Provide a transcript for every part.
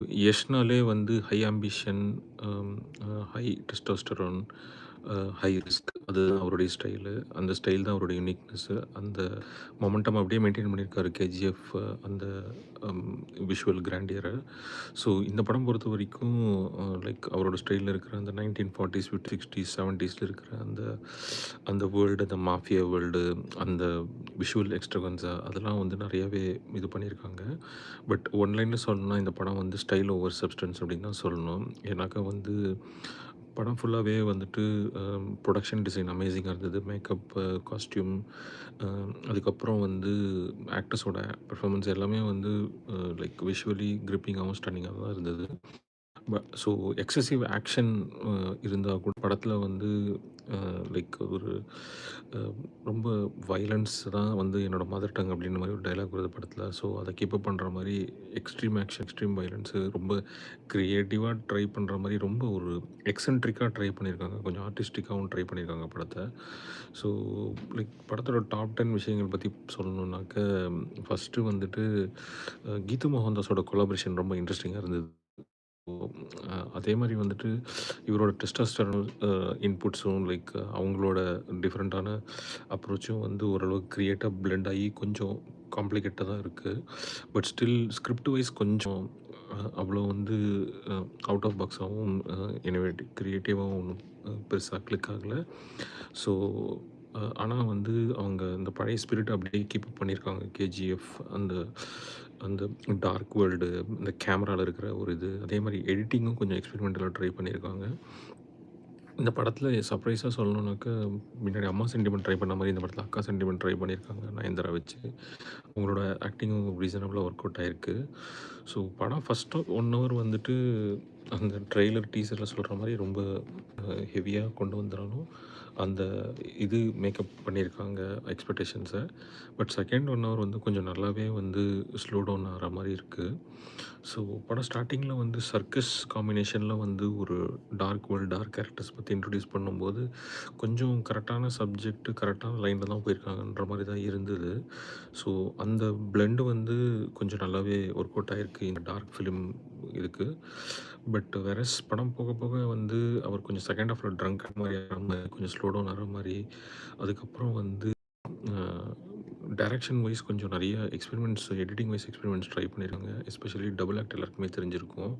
யஷ்னாலே வந்து high ambition, அம் high testosterone, high risk அதுதான் அவருடைய ஸ்டைலு. அந்த ஸ்டைல் தான் அவருடைய யூனிக்னெஸ்ஸு. அந்த மொமெண்டம் அப்படியே மெயின்டெயின் பண்ணியிருக்காரு கேஜிஎஃப் அந்த அம் விஷுவல் கிராண்டியர. ஸோ இந்த படம் பொறுத்தவரைக்கும் லைக் அவரோட ஸ்டைல்ல இருக்கிற அந்த 1940s, 60s, 70ஸ்ல இருக்கிற அந்த அந்த வேர்ல்டு, அந்த மாஃபியா வேர்ல்டு, அந்த விஷுவல் எக்ஸ்ட்ராவகன்ஸா அதெல்லாம் வந்து நெறையாவே இது பண்ணியிருக்காங்க. பட் ஒன் லைன்ல சொல்லணும்னா இந்த படம் வந்து ஸ்டைல் ஓவர் சப்ஸ்டன்ஸ் அப்படின்னு தான் சொல்லணும். ஏன்னாக்கா வந்து படம் ஃபுல்லாவே வந்துட்டு புரொடக்ஷன் டிசைன் அமேசிங்கா இருந்தது. மேக்கப்பு, காஸ்டியூம், அதுக்கப்புறம் வந்து ஆக்டர்ஸோட பெர்ஃபார்மன்ஸ் எல்லாமே வந்து லைக் விஷுவலி கிரிப்பிங்காவும், ஸ்டன்னிங்காவும் தான் இருந்தது. ஸோ எக்ஸசிவ் ஆக்ஷன் இருந்தா கூட படத்தில வந்து லைக் ஒரு அ ரொம்ப வயலன்ஸ் தான் வந்து என்னோட மதர் டங் அப்படின்ற மாரி ஒரு டயலாக் வருது படத்தில. ஸோ அத கீப் அப் பண்ற மாரி எக்ஸ்ட்ரீம் ஆக்ஷன், எக்ஸ்ட்ரீம் வயலன்ஸு ரொம்ப கிரியேட்டிவா ட்ரை பண்ற மாரி ரொம்ப ஒரு எக்ஸென்ட்ரிக்கா ட்ரை பண்ணியிருக்காங்க. கொஞ்சம் ஆர்டிஸ்டிக்காவும் ட்ரை பண்ணியிருக்காங்க படத்த. ஸோ லைக் படத்தோட டாப் 10 விஷயங்கள் பத்தி சொல்லணும்னாக்க, ஃபர்ஸ்ட்டு வந்துட்டு கீது மோகன்தாஸோட கொலாபரேஷன் ரொம்ப இன்ட்ரஸ்டிங்கா இருந்தது. அதே மாரி வந்துட்டு இவரோட டெஸ்டோஸ்டெரான் இன்புட்ஸும் லைக் அவங்களோட டிஃப்ரெண்ட்டான அப்ரோச்சும் வந்து ஓரளவுக்கு கிரியேட்டா பிளெண்ட் ஆகி கொஞ்சம் காம்ப்ளிகேட்டா தான் இருக்கு. பட் ஸ்டில் ஸ்கிரிப்ட் வைஸ் கொஞ்சம் அவ்வளோ வந்து அவுட் ஆஃப் பாக்ஸாவும் இன்னோவேட்டிவ் கிரியேட்டிவாவும் ஒண்ணும் பெருசா கிளிக் ஆகல. ஸோ ஆனா வந்து அவங்க இந்த பழைய ஸ்பிரிட்ட அப்படியே கீப் அப் பண்ணியிருக்காங்க. கேஜிஎஃப் அந்த அந்த டார்க் வேர்ல்டு, இந்த கேமரால இருக்கிற ஒரு இது, அதே மாரி எடிட்டிங்கும் கொஞ்சம் எக்ஸ்பெரிமெண்டலா ட்ரை பண்ணியிருக்காங்க. இந்த படத்தில சர்ப்ரைஸா சொல்லணும்னாக்கா, முன்னாடி அம்மா சென்டிமெண்ட் ட்ரை பண்ண மாரி இந்த படத்தில அக்கா சென்டிமெண்ட் ட்ரை பண்ணியிருக்காங்க நயன்தாரா வச்சு. அவங்களோட ஆக்டிங்கும் ரீசனபிளா ஒர்க் அவுட் ஆயிருக்கு. ஸோ படம் ஃபர்ஸ்ட்டு 1 ஹவர் வந்துட்டு அந்த ட்ரெய்லர், டீசர்ல சொல்ற மாரி ரொம்ப ஹெவியா கொண்டு வந்தாலும், அந்த இது மேக்கப் பண்ணியிருக்காங்க எக்ஸ்பெக்டேஷன்ஸ. பட் செகண்ட் 1 ஹவர் வந்து கொஞ்சம் நல்லாவே வந்து ஸ்லோ டவுன் ஆகுற மாரி இருக்கு. ஸோ படம் ஸ்டார்ட்டிங்கில வந்து சர்க்கஸ் காம்பினேஷன்ல வந்து ஒரு டார்க் வேர்ல்ட், டார்க் கேரக்டர்ஸ் பத்தி இன்ட்ரோடியூஸ் பண்ணும்போது, கொஞ்சம் கரெக்டான சப்ஜெக்ட், கரெக்டான லைன்ல தான் போயிருக்காங்கன்ற மாரி தான் இருந்தது. ஸோ அந்த பிளெண்ட் வந்து கொஞ்சம் நல்லாவே ஒர்க் அவுட் ஆயிருக்கு இந்த டார்க் ஃபிலிம் இதுக்கு. பட் வேறஸ் படம் போக போக வந்து அவர் கொஞ்சம் செகண்ட் ஹாஃப்ல ட்ரங்க் மாரி ஆகுற மாரி, கொஞ்சம் ஸ்லோ டவுன் ஆகுற மாரி, அதுக்கப்புறம் வந்து அ டைரக்ஷன் வைஸ் கொஞ்சம் நெறைய experiments, editing wise experiments try பண்ணியிருக்காங்க. எஸ்பெஷலி டபுள் ஆக்ட் எல்லாருக்குமே தெரிஞ்சிருக்கும்.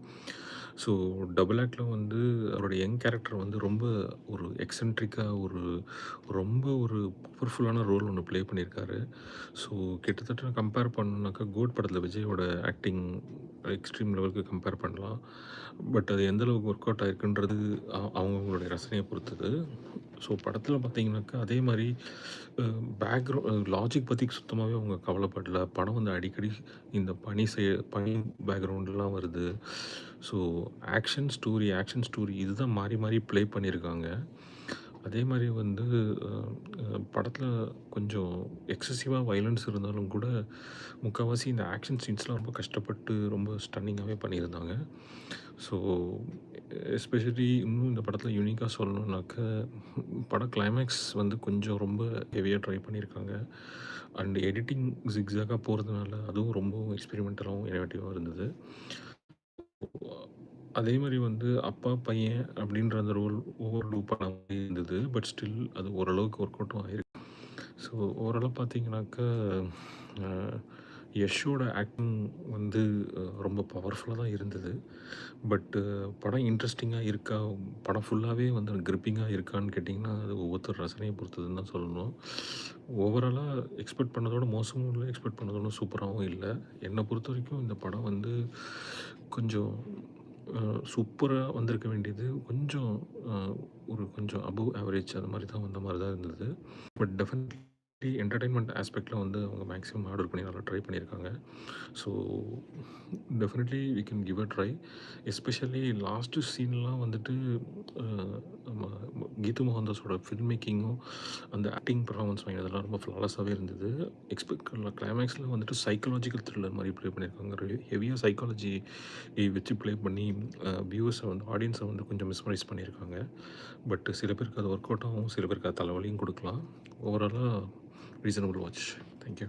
ஸோ டபுள் ஆக்ட்ல வந்து அவரோட யங் கேரக்டர் வந்து ரொம்ப ஒரு எக்ஸென்ட்ரிக்கா ஒரு ரொம்ப ஒரு பவர்ஃபுல்லான ரோல் ஒண்ணு ப்ளே பண்ணியிருக்காரு. ஸோ கிட்டத்தட்ட கம்பேர் பண்ணணும்னாக்கா, கோட் படத்தில விஜயோட ஆக்டிங் எக்ஸ்ட்ரீம் லெவலுக்கு கம்பேர் பண்ணலாம். பட் அது எந்த அளவுக்கு ஒர்க் அவுட் ஆயிருக்குன்றது அவங்கவங்களுடைய ரசனைய பொறுத்தது. ஸோ படத்தில பார்த்தீங்கன்னாக்கா, அதே மாரி லாஜிக் பத்தி சுத்தமாவே அவங்க கவலைப்படல. படம் வந்து அடிக்கடி இந்த பனி பேக்ரவுண்ட்லாம் வருது. ஸோ ஆக்ஷன் ஸ்டோரி இதுதான் மாறி மாறி ப்ளே பண்ணியிருக்காங்க. அதே மாரி வந்து அ அ படத்தில கொஞ்சம் எக்ஸசிவா வயலன்ஸ் இருந்தாலும் கூட, முக்காவாசி இந்த ஆக்ஷன் சீன்ஸ்லாம் ரொம்ப கஷ்டப்பட்டு ரொம்ப ஸ்டன்னிங்காவே பண்ணியிருந்தாங்க. ஸோ எஸ்பெஷலி இன்னும் இந்த படத்தில யூனிக்கா சொல்லணும்னாக்க, படம் கிளைமேக்ஸ் வந்து கொஞ்சம் ரொம்ப ஹெவியா ட்ரை பண்ணியிருக்காங்க. அண்ட் எடிட்டிங் ஜிக்ஸாக்கா போறதுனால, அதுவும் ரொம்பவும் எக்ஸ்பெரிமெண்டலாவும், இன்னோவேட்டிவா இருந்தது. அதே மாரி வந்து அப்பா, பையன் அப்படின்ற அந்த ரோல் ஓவர் டூ பண்ண மாரி இருந்தது. பட் ஸ்டில் அது ஓரளவுக்கு ஒர்க் அவுட்டும் ஆயிருக்கு. ஸோ ஓவராலா பார்த்தீங்கன்னாக்கா, அ யஷோட ஆக்டிங் வந்து ரொம்ப பவர்ஃபுல்லா தான் இருந்தது. பட்டு படம் இன்ட்ரஸ்டிங்கா இருக்கா? படம் ஃபுல்லாவே வந்து கிரிப்பிங்கா இருக்கான்னு கேட்டிங்கன்னா, அது ஒவ்வொருத்தர் ரசனைய பொறுத்ததுன்னு தான் சொல்லணும். ஓவராலா எக்ஸ்பெக்ட் பண்ணதோட மோசமும் இல்ல, எக்ஸ்பெக்ட் பண்ணதோட சூப்பராவும் இல்ல. என்ன பொறுத்தவரைக்கும் இந்த படம் வந்து கொஞ்சம் அ சூப்பரா வந்திருக்க வேண்டியது, கொஞ்சம் அ ஒரு கொஞ்சம் அபோவ் ஆவரேஜ் அது மாரி தான் வந்த மாரி தான் இருந்தது. பட் டெஃபினெட்லி என்டர்டெயின்மென்ட் ஆஸ்பெக்ட்ல வந்து அவங்க மேக்ஸிமம் ஹார்ட் ஒர்க் பண்ணி நல்லா ட்ரை பண்ணியிருக்காங்க. So definitely we can give a try. Especially last சீன்லாம் வந்துட்டு அ நம்ம கீது மோகன்தாஸோட ஃபில்ம் மேக்கிங்கும், அந்த ஆக்டிங் பெர்ஃபார்மன்ஸ் அதெல்லாம் ரொம்ப ஃப்ளாலஸாவே இருந்தது. எக்ஸ்பெக்ட் பண்ணல. கிளைமேக்ஸ்ல வந்துட்டு சைக்காலஜிக்கல் த்ரில்லர் மாரி ப்ளே பண்ணியிருக்காங்க. ஹெவியா சைக்காலஜி வச்சு ப்ளே பண்ணி வியூவர்ஸ வந்து ஆடியன்ஸ வந்து கொஞ்சம் மிஸ்மரைஸ் பண்ணியிருக்காங்க. பட் சில பேருக்கு அது ஒர்க் அவுட் ஆகும். சில பேருக்கு அது தலைவலியும் குடுக்கலாம். ஓவராலா ரீசனபிள் வாட்ச். Thank you.